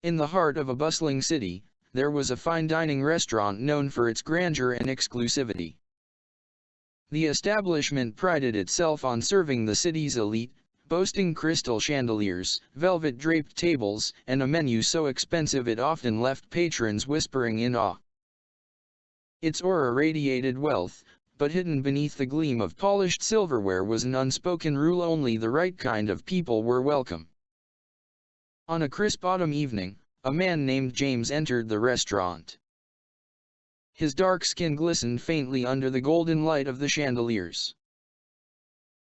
In the heart of a bustling city, there was a fine dining restaurant known for its grandeur and exclusivity. The establishment prided itself on serving the city's elite, boasting crystal chandeliers, velvet-draped tables, and a menu so expensive it often left patrons whispering in awe. Its aura radiated wealth, but hidden beneath the gleam of polished silverware was an unspoken rule: only the right kind of people were welcome. On a crisp autumn evening, a man named James entered the restaurant. His dark skin glistened faintly under the golden light of the chandeliers.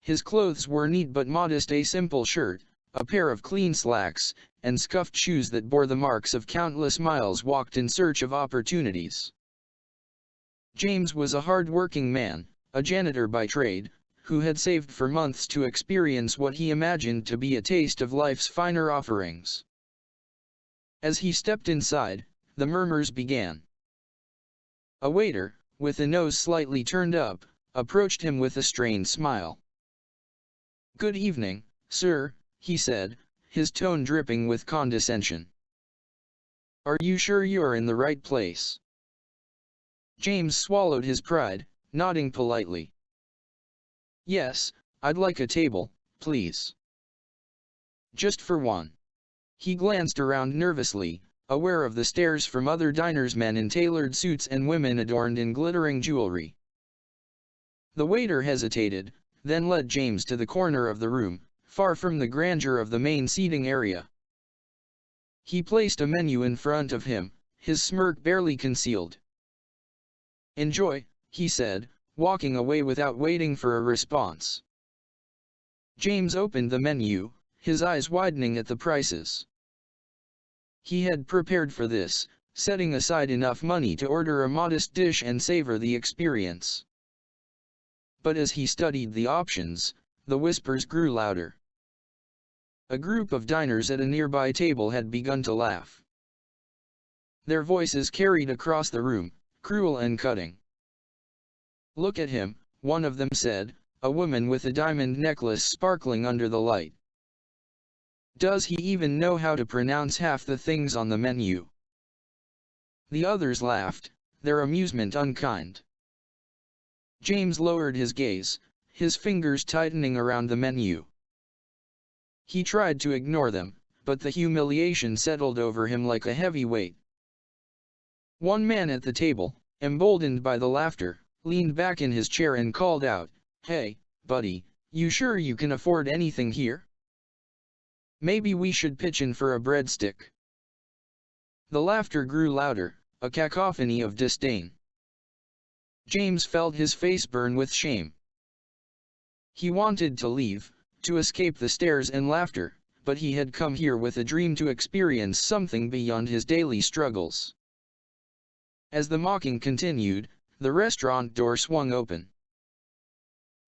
His clothes were neat but modest: a simple shirt, a pair of clean slacks, and scuffed shoes that bore the marks of countless miles walked in search of opportunities. James was a hard-working man, a janitor by trade, who had saved for months to experience what he imagined to be a taste of life's finer offerings. As he stepped inside, the murmurs began. A waiter, with a nose slightly turned up, approached him with a strained smile. "Good evening, sir," he said, his tone dripping with condescension. "Are you sure you're in the right place?" James swallowed his pride, nodding politely. "Yes, I'd like a table, please." "Just for one." He glanced around nervously, aware of the stares from other diners, men in tailored suits and women adorned in glittering jewelry. The waiter hesitated, then led James to the corner of the room, far from the grandeur of the main seating area. He placed a menu in front of him, his smirk barely concealed. "Enjoy," he said, walking away without waiting for a response. James opened the menu, his eyes widening at the prices. He had prepared for this, setting aside enough money to order a modest dish and savor the experience. But as he studied the options, the whispers grew louder. A group of diners at a nearby table had begun to laugh. Their voices carried across the room, cruel and cutting. "Look at him," one of them said, a woman with a diamond necklace sparkling under the light. "Does he even know how to pronounce half the things on the menu?" The others laughed, their amusement unkind. James lowered his gaze, his fingers tightening around the menu. He tried to ignore them, but the humiliation settled over him like a heavy weight. One man at the table, emboldened by the laughter, leaned back in his chair and called out, "Hey, buddy, you sure you can afford anything here? Maybe we should pitch in for a breadstick." The laughter grew louder, a cacophony of disdain. James felt his face burn with shame. He wanted to leave, to escape the stares and laughter, but he had come here with a dream to experience something beyond his daily struggles. As the mocking continued, the restaurant door swung open.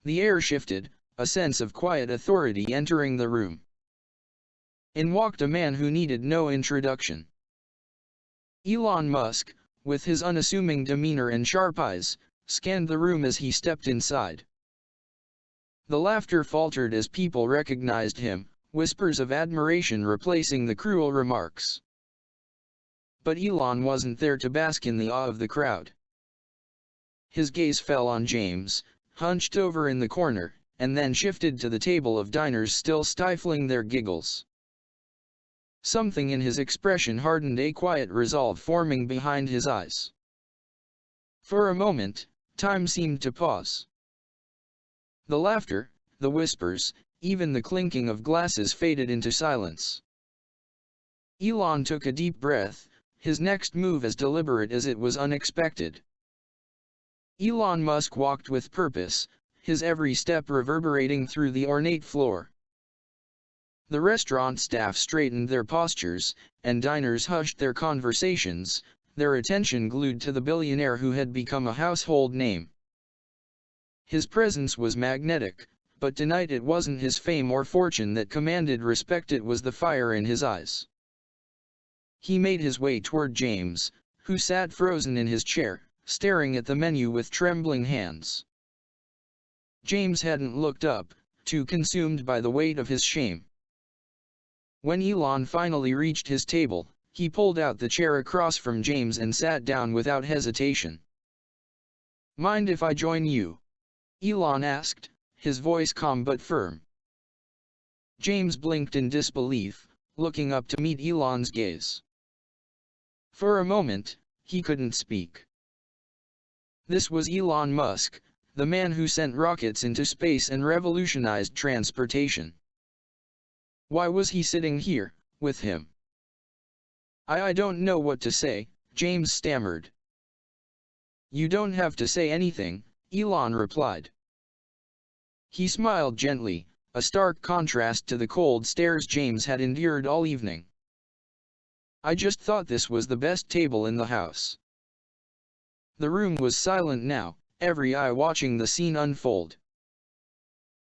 The air shifted, a sense of quiet authority entering the room. In walked a man who needed no introduction. Elon Musk, with his unassuming demeanor and sharp eyes, scanned the room as he stepped inside. The laughter faltered as people recognized him, whispers of admiration replacing the cruel remarks. But Elon wasn't there to bask in the awe of the crowd. His gaze fell on James, hunched over in the corner, and then shifted to the table of diners still stifling their giggles. Something in his expression hardened, a quiet resolve forming behind his eyes. For a moment, time seemed to pause. The laughter, the whispers, even the clinking of glasses faded into silence. Elon took a deep breath, his next move as deliberate as it was unexpected. Elon Musk walked with purpose, his every step reverberating through the ornate floor. The restaurant staff straightened their postures, and diners hushed their conversations, their attention glued to the billionaire who had become a household name. His presence was magnetic, but tonight it wasn't his fame or fortune that commanded respect, it was the fire in his eyes. He made his way toward James, who sat frozen in his chair, staring at the menu with trembling hands. James hadn't looked up, too consumed by the weight of his shame. When Elon finally reached his table, he pulled out the chair across from James and sat down without hesitation. "Mind if I join you?" Elon asked, his voice calm but firm. James blinked in disbelief, looking up to meet Elon's gaze. For a moment, he couldn't speak. This was Elon Musk, the man who sent rockets into space and revolutionized transportation. Why was he sitting here, with him? I don't know what to say," James stammered. "You don't have to say anything," Elon replied. He smiled gently, a stark contrast to the cold stares James had endured all evening. "I just thought this was the best table in the house." The room was silent now, every eye watching the scene unfold.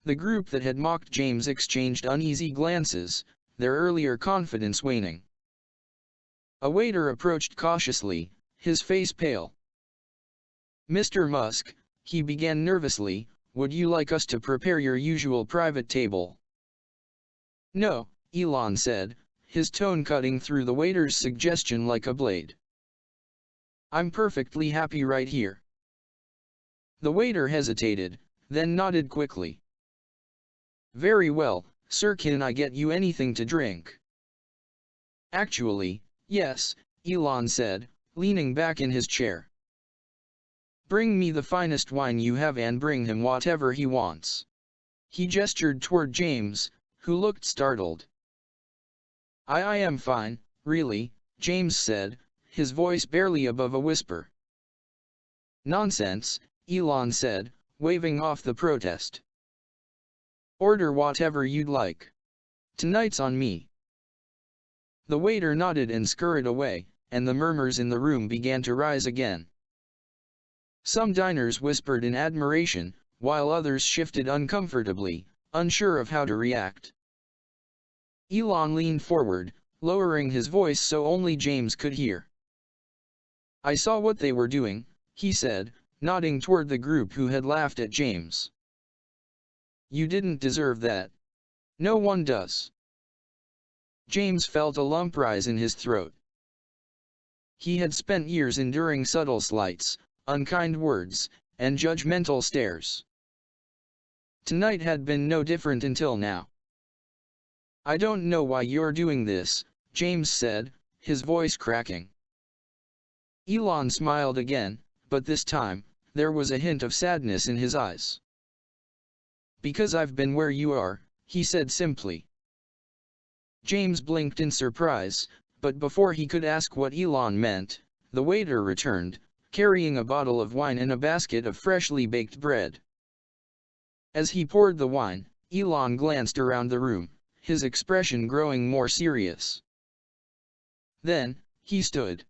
The group that had mocked James exchanged uneasy glances, their earlier confidence waning. A waiter approached cautiously, his face pale. "Mr. Musk," he began nervously, "would you like us to prepare your usual private table?" "No," Elon said, his tone cutting through the waiter's suggestion like a blade. "I'm perfectly happy right here." The waiter hesitated, then nodded quickly. "Very well, sir, can I get you anything to drink?" "Actually, yes," Elon said, leaning back in his chair. "Bring me the finest wine you have and bring him whatever he wants." He gestured toward James, who looked startled. I am fine, really," James said, his voice barely above a whisper. "Nonsense," Elon said, waving off the protest. "Order whatever you'd like. Tonight's on me." The waiter nodded and scurried away, and the murmurs in the room began to rise again. Some diners whispered in admiration, while others shifted uncomfortably, unsure of how to react. Elon leaned forward, lowering his voice so only James could hear. "I saw what they were doing," he said, nodding toward the group who had laughed at James. "You didn't deserve that. No one does." James felt a lump rise in his throat. He had spent years enduring subtle slights, unkind words, and judgmental stares. Tonight had been no different until now. "I don't know why you're doing this," James said, his voice cracking. Elon smiled again, but this time, there was a hint of sadness in his eyes. "Because I've been where you are," he said simply. James blinked in surprise, but before he could ask what Elon meant, the waiter returned, carrying a bottle of wine and a basket of freshly baked bread. As he poured the wine, Elon glanced around the room, his expression growing more serious. Then, he stood.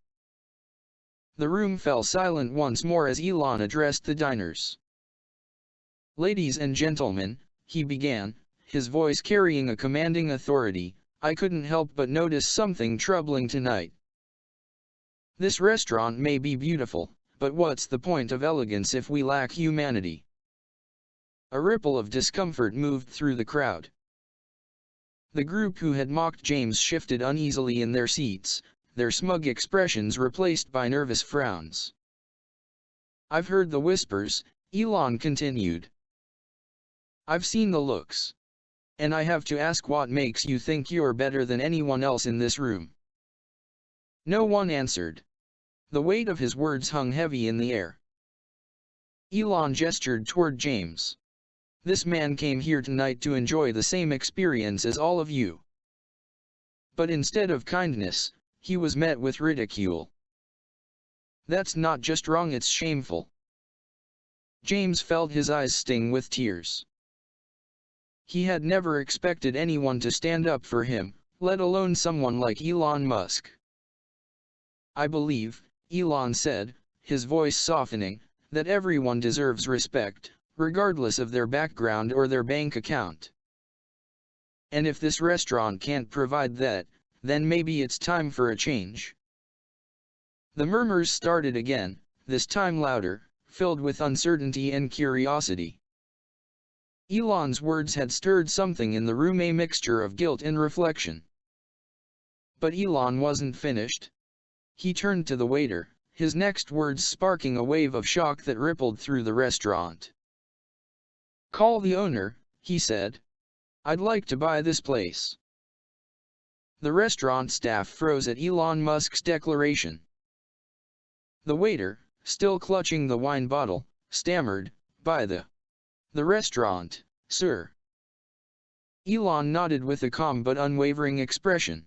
The room fell silent once more as Elon addressed the diners. "Ladies and gentlemen," he began, his voice carrying a commanding authority, "I couldn't help but notice something troubling tonight. This restaurant may be beautiful, but what's the point of elegance if we lack humanity?" A ripple of discomfort moved through the crowd. The group who had mocked James shifted uneasily in their seats, their smug expressions replaced by nervous frowns. "I've heard the whispers," Elon continued. "I've seen the looks. And I have to ask, what makes you think you're better than anyone else in this room?" No one answered. The weight of his words hung heavy in the air. Elon gestured toward James. "This man came here tonight to enjoy the same experience as all of you. But instead of kindness, he was met with ridicule. That's not just wrong, it's shameful." James felt his eyes sting with tears. He had never expected anyone to stand up for him, let alone someone like Elon Musk. "I believe," Elon said, his voice softening, "that everyone deserves respect, regardless of their background or their bank account. And if this restaurant can't provide that, then maybe it's time for a change." The murmurs started again, this time louder, filled with uncertainty and curiosity. Elon's words had stirred something in the room, a mixture of guilt and reflection. But Elon wasn't finished. He turned to the waiter, his next words sparking a wave of shock that rippled through the restaurant. "Call the owner," he said. "I'd like to buy this place." The restaurant staff froze at Elon Musk's declaration. The waiter, still clutching the wine bottle, stammered, "Buy the restaurant, sir." Elon nodded with a calm but unwavering expression.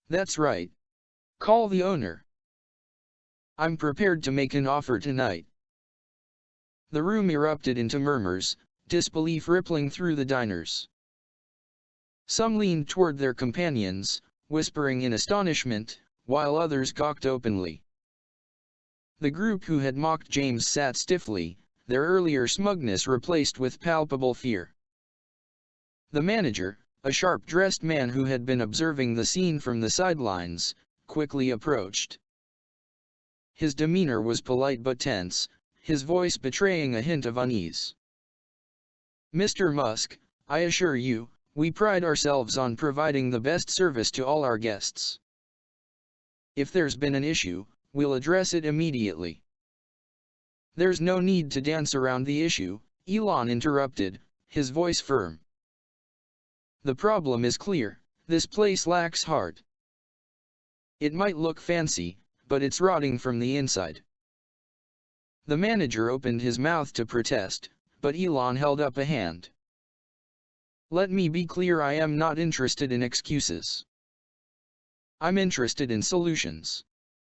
"That's right. Call the owner. I'm prepared to make an offer tonight." The room erupted into murmurs, disbelief rippling through the diners. Some leaned toward their companions, whispering in astonishment, while others gawked openly. The group who had mocked James sat stiffly, their earlier smugness replaced with palpable fear. The manager, a sharp-dressed man who had been observing the scene from the sidelines, quickly approached. His demeanor was polite but tense, his voice betraying a hint of unease. "Mr. Musk, I assure you, we pride ourselves on providing the best service to all our guests. If there's been an issue, we'll address it immediately." "There's no need to dance around the issue," Elon interrupted, his voice firm. "The problem is clear: this place lacks heart. It might look fancy, but it's rotting from the inside." The manager opened his mouth to protest, but Elon held up a hand. "Let me be clear, I am not interested in excuses. I'm interested in solutions.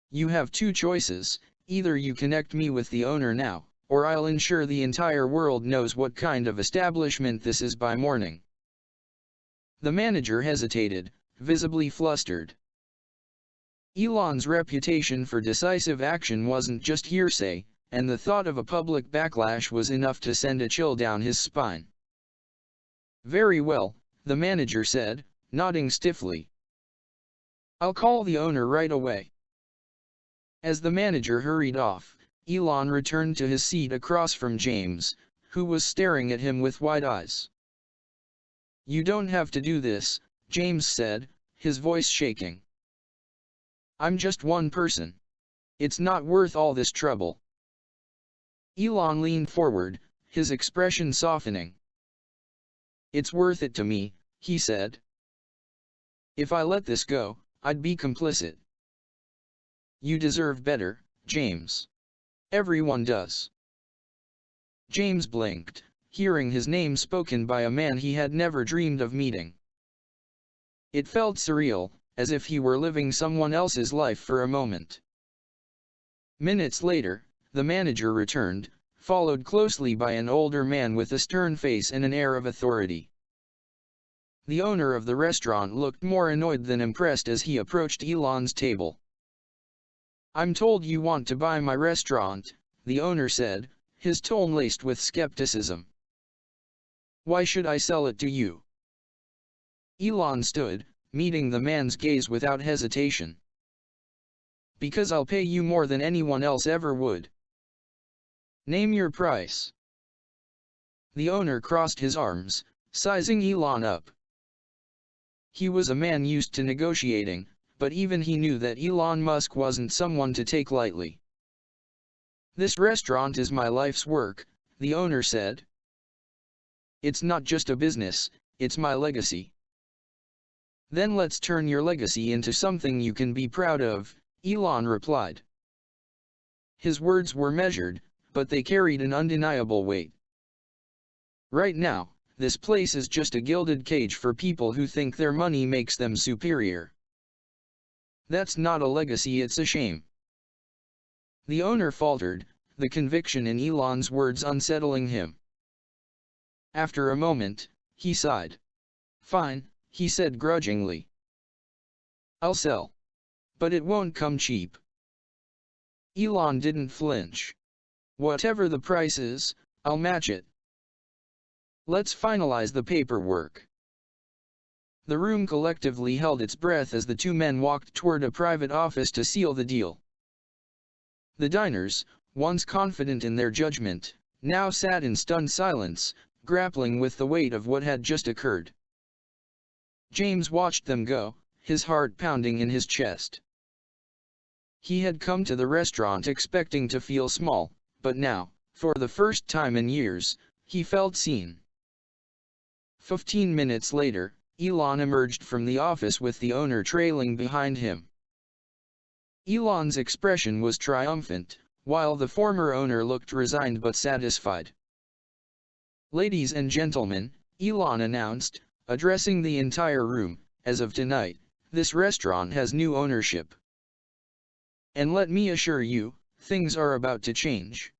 You have two choices: either you connect me with the owner now, or I'll ensure the entire world knows what kind of establishment this is by morning." The manager hesitated, visibly flustered. Elon's reputation for decisive action wasn't just hearsay, and the thought of a public backlash was enough to send a chill down his spine. "Very well," the manager said, nodding stiffly. "I'll call the owner right away." As the manager hurried off, Elon returned to his seat across from James, who was staring at him with wide eyes. "You don't have to do this," James said, his voice shaking. "I'm just one person. It's not worth all this trouble." Elon leaned forward, his expression softening. "It's worth it to me," he said. "If I let this go, I'd be complicit." "You deserve better, James. Everyone does." James blinked, hearing his name spoken by a man he had never dreamed of meeting. It felt surreal, as if he were living someone else's life for a moment. Minutes later, the manager returned, followed closely by an older man with a stern face and an air of authority. The owner of the restaurant looked more annoyed than impressed as he approached Elon's table. "I'm told you want to buy my restaurant," the owner said, his tone laced with skepticism. "Why should I sell it to you?" Elon stood, meeting the man's gaze without hesitation. "Because I'll pay you more than anyone else ever would." "Name your price." The owner crossed his arms, sizing Elon up. He was a man used to negotiating, but even he knew that Elon Musk wasn't someone to take lightly. "This restaurant is my life's work," the owner said. "It's not just a business, it's my legacy." "Then let's turn your legacy into something you can be proud of," Elon replied. His words were measured, but they carried an undeniable weight. "Right now, this place is just a gilded cage for people who think their money makes them superior. That's not a legacy, it's a shame." The owner faltered, the conviction in Elon's words unsettling him. After a moment, he sighed. "Fine," he said grudgingly. "I'll sell. But it won't come cheap." Elon didn't flinch. "Whatever the price is, I'll match it. Let's finalize the paperwork." The room collectively held its breath as the two men walked toward a private office to seal the deal. The diners, once confident in their judgment, now sat in stunned silence, grappling with the weight of what had just occurred. James watched them go, his heart pounding in his chest. He had come to the restaurant expecting to feel small, but now, for the first time in years, he felt seen. 15 minutes later, Elon emerged from the office with the owner trailing behind him. Elon's expression was triumphant, while the former owner looked resigned but satisfied. "Ladies and gentlemen," Elon announced, addressing the entire room, "as of tonight, this restaurant has new ownership. And let me assure you, things are about to change."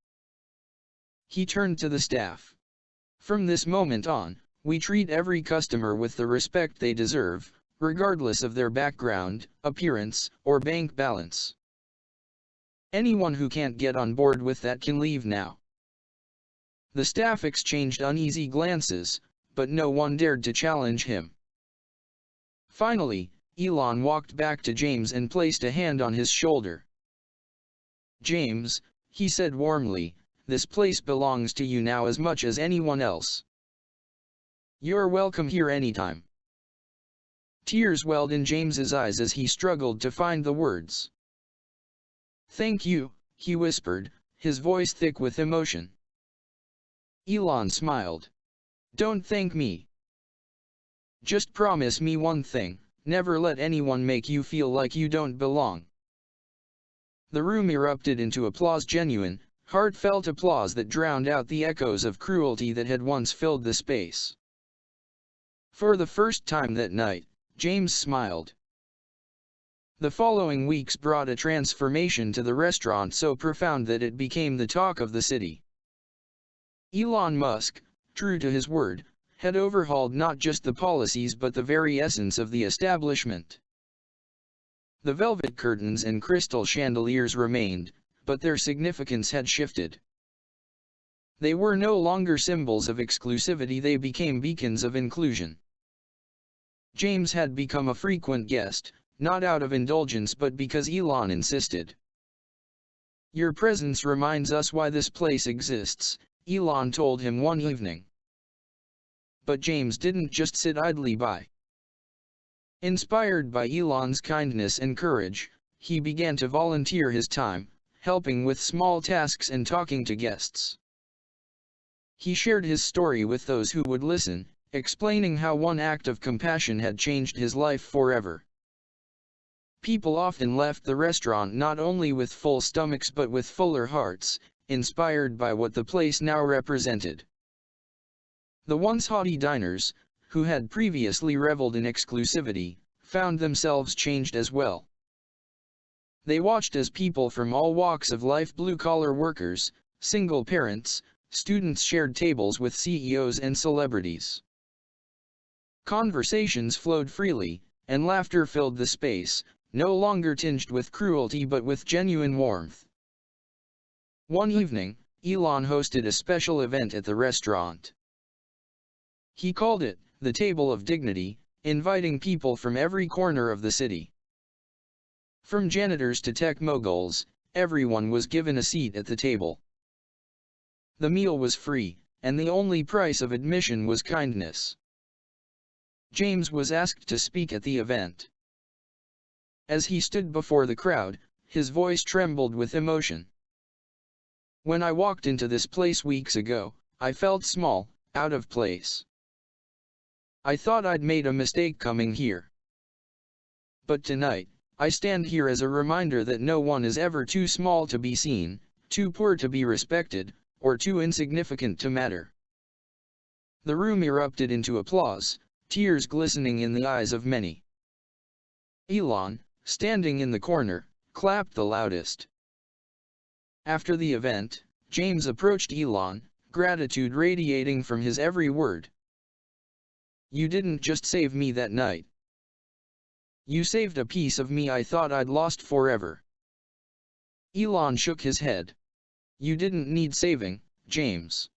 He turned to the staff. "From this moment on, we treat every customer with the respect they deserve, regardless of their background, appearance, or bank balance. Anyone who can't get on board with that can leave now." The staff exchanged uneasy glances, but no one dared to challenge him. Finally, Elon walked back to James and placed a hand on his shoulder. "James," he said warmly, "this place belongs to you now as much as anyone else. You're welcome here anytime." Tears welled in James's eyes as he struggled to find the words. "Thank you," he whispered, his voice thick with emotion. Elon smiled. "Don't thank me. Just promise me one thing. Never let anyone make you feel like you don't belong." The room erupted into applause, genuine, heartfelt applause that drowned out the echoes of cruelty that had once filled the space. For the first time that night, James smiled. The following weeks brought a transformation to the restaurant so profound that it became the talk of the city. Elon Musk, true to his word, had overhauled not just the policies but the very essence of the establishment. The velvet curtains and crystal chandeliers remained, but their significance had shifted. They were no longer symbols of exclusivity, they became beacons of inclusion. James had become a frequent guest, not out of indulgence but because Elon insisted. "Your presence reminds us why this place exists," Elon told him one evening. But James didn't just sit idly by. Inspired by Elon's kindness and courage, he began to volunteer his time, helping with small tasks and talking to guests. He shared his story with those who would listen, explaining how one act of compassion had changed his life forever. People often left the restaurant not only with full stomachs but with fuller hearts, inspired by what the place now represented. The once haughty diners, who had previously reveled in exclusivity, found themselves changed as well. They watched as people from all walks of life, blue-collar workers, single parents, students, shared tables with CEOs and celebrities. Conversations flowed freely, and laughter filled the space, no longer tinged with cruelty but with genuine warmth. One evening, Elon hosted a special event at the restaurant. He called it the Table of Dignity, inviting people from every corner of the city. From janitors to tech moguls, everyone was given a seat at the table. The meal was free, and the only price of admission was kindness. James was asked to speak at the event. As he stood before the crowd, his voice trembled with emotion. "When I walked into this place weeks ago, I felt small, out of place. I thought I'd made a mistake coming here. But tonight, I stand here as a reminder that no one is ever too small to be seen, too poor to be respected, or too insignificant to matter." The room erupted into applause, tears glistening in the eyes of many. Elon, standing in the corner, clapped the loudest. After the event, James approached Elon, gratitude radiating from his every word. "You didn't just save me that night. You saved a piece of me I thought I'd lost forever." Elon shook his head. "You didn't need saving, James.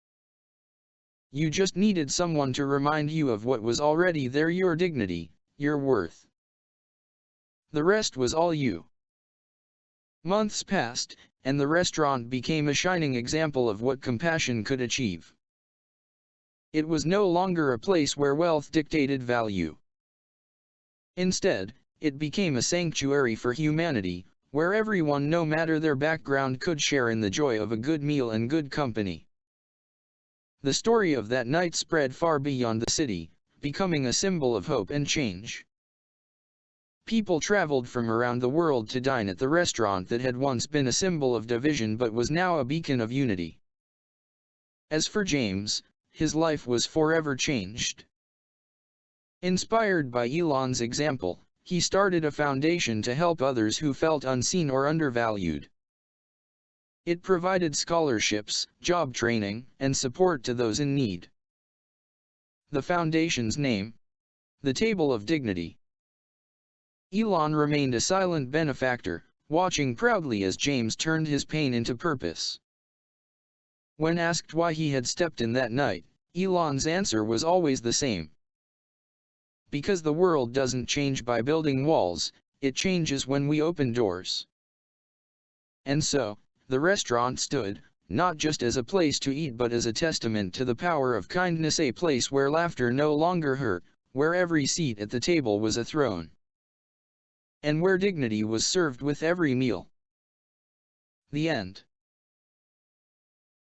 You just needed someone to remind you of what was already there, your dignity, your worth. The rest was all you." Months passed, and the restaurant became a shining example of what compassion could achieve. It was no longer a place where wealth dictated value. Instead, it became a sanctuary for humanity, where everyone no matter their background could share in the joy of a good meal and good company. The story of that night spread far beyond the city, becoming a symbol of hope and change. People traveled from around the world to dine at the restaurant that had once been a symbol of division but was now a beacon of unity. As for James, his life was forever changed. Inspired by Elon's example, he started a foundation to help others who felt unseen or undervalued. It provided scholarships, job training, and support to those in need. The foundation's name? The Table of Dignity. Elon remained a silent benefactor, watching proudly as James turned his pain into purpose. When asked why he had stepped in that night, Elon's answer was always the same. Because the world doesn't change by building walls, it changes when we open doors. And so, the restaurant stood, not just as a place to eat but as a testament to the power of kindness, a place where laughter no longer hurt, where every seat at the table was a throne, and where dignity was served with every meal. The end.